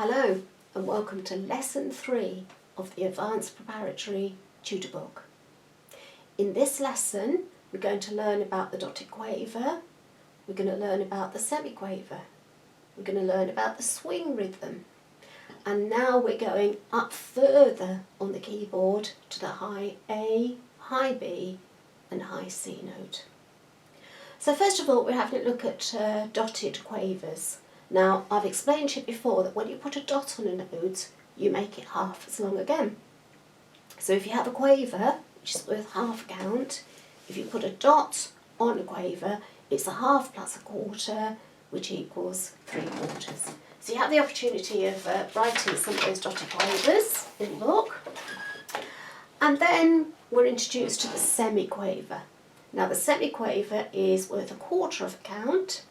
Hello and welcome to Lesson 3 of the Advanced Preparatory Tutor book. In this lesson we're going to learn about the dotted quaver, we're going to learn about the semiquaver, we're going to learn about the swing rhythm, and now we're going up further on the keyboard to the high A, high B and high C note. So first of all we're having a look at dotted quavers. Now, I've explained to you before that when you put a dot on a note, you make it half as long again. So if you have a quaver, which is worth half a count, if you put a dot on a quaver, it's a half plus a quarter, which equals 3/4. So you have the opportunity of writing some of those dotted quavers in the book. And then we're introduced to the semiquaver. Now, the semiquaver is worth a quarter of a count.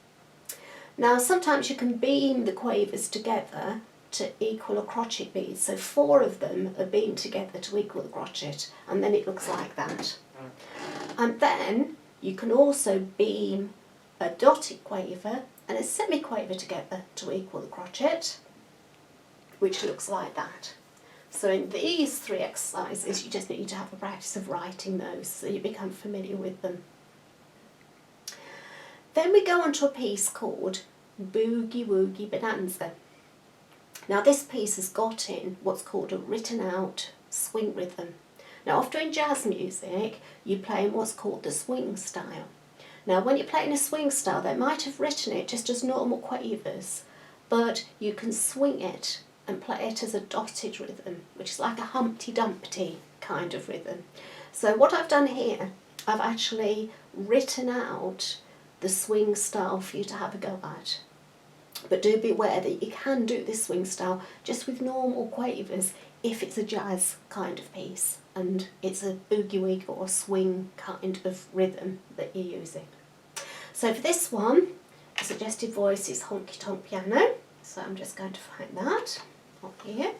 Now sometimes you can beam the quavers together to equal a crotchet bead, so 4 of them are beamed together to equal the crotchet, and then it looks like that. And then you can also beam a dotted quaver and a semiquaver together to equal the crotchet, which looks like that. So in these 3 exercises you just need to have a practice of writing those so you become familiar with them. Then we go on to a piece called Boogie Woogie Bonanza. Now this piece has got in what's called a written out swing rhythm. Now often in jazz music you play in what's called the swing style. Now when you're playing a swing style they might have written it just as normal quavers, but you can swing it and play it as a dotted rhythm, which is like a Humpty Dumpty kind of rhythm. So what I've done here, I've actually written out the swing style for you to have a go at. But do be aware that you can do this swing style just with normal quavers if it's a jazz kind of piece and it's a boogie woogie or swing kind of rhythm that you're using. So for this one, the suggested voice is honky tonk piano. So I'm just going to find that up here.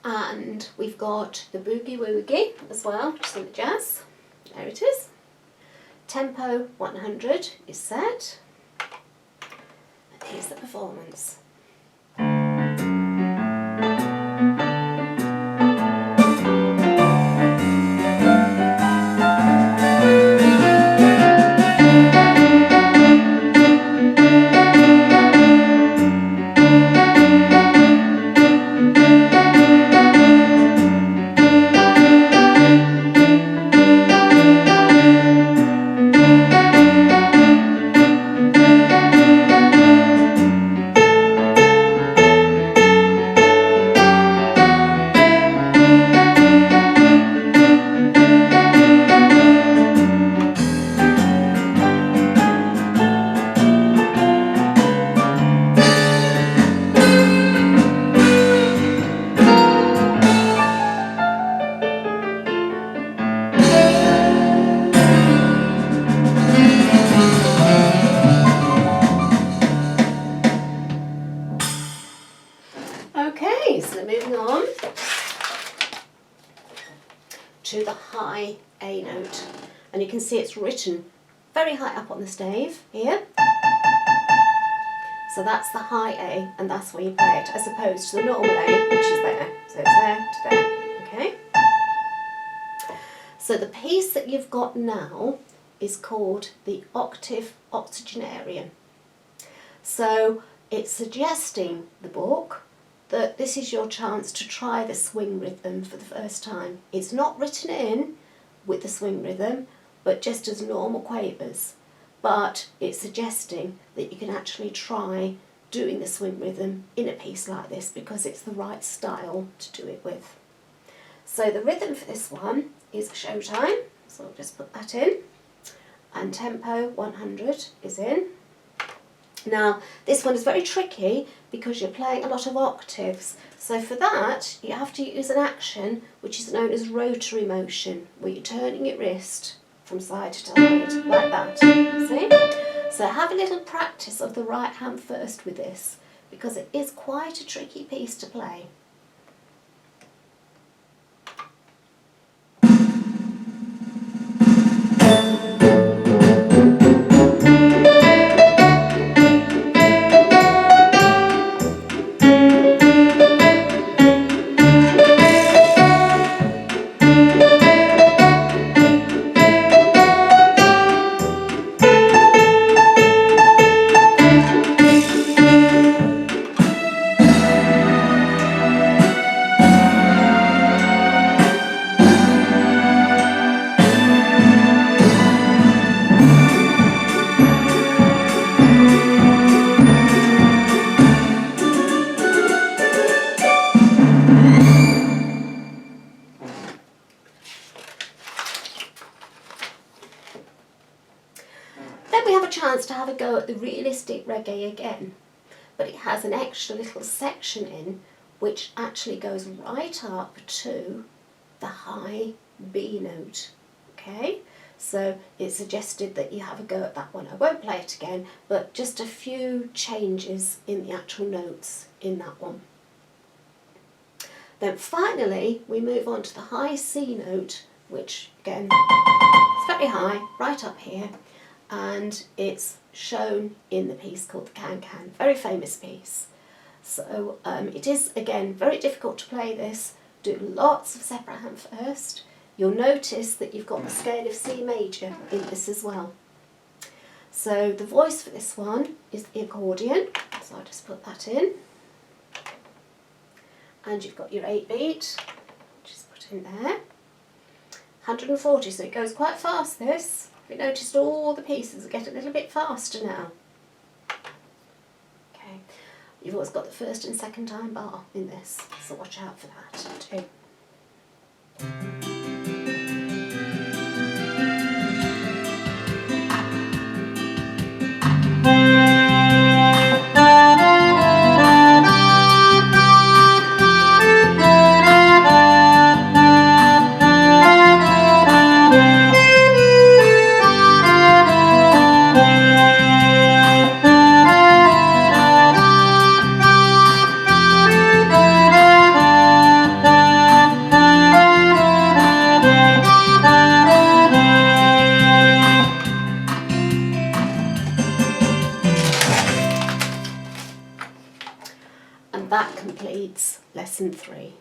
And we've got the boogie woogie as well, which is in the jazz. There it is. Tempo 100 is set, and here's the performance. Okay, so moving on to the high A note, and you can see it's written very high up on the stave here. So that's the high A, and that's where you play it, as opposed to the normal A, which is there. So it's there to there, okay? So the piece that you've got now is called the octave octogenarian. So it's suggesting, the book, that this is your chance to try the swing rhythm for the first time. It's not written in with the swing rhythm, but just as normal quavers. But it's suggesting that you can actually try doing the swing rhythm in a piece like this because it's the right style to do it with. So the rhythm for this one is showtime, so I'll just put that in. And tempo 100 is in. Now this one is very tricky because you're playing a lot of octaves, so for that you have to use an action which is known as rotary motion, where you're turning your wrist from side to side like that, see? So have a little practice of the right hand first with this because it is quite a tricky piece to play. the realistic reggae again, but it has an extra little section in which actually goes right up to the high B note. Okay, so it's suggested that you have a go at that one. I won't play it again, but just a few changes in the actual notes in that one. Then finally we move on to the high C note, which again is very high, right up here, and it's shown in the piece called the Can Can, very famous piece. So it is again very difficult to play this. Do lots of separate hand first. You'll notice that you've got the scale of C major in this as well. So the voice for this one is the accordion, so I'll just put that in. And you've got your 8-beat, just put in there. 140, so it goes quite fast this. Have you noticed all the pieces get a little bit faster now? Okay, you've always got the first and second time bar in this, so watch out for that too. And that completes lesson 3.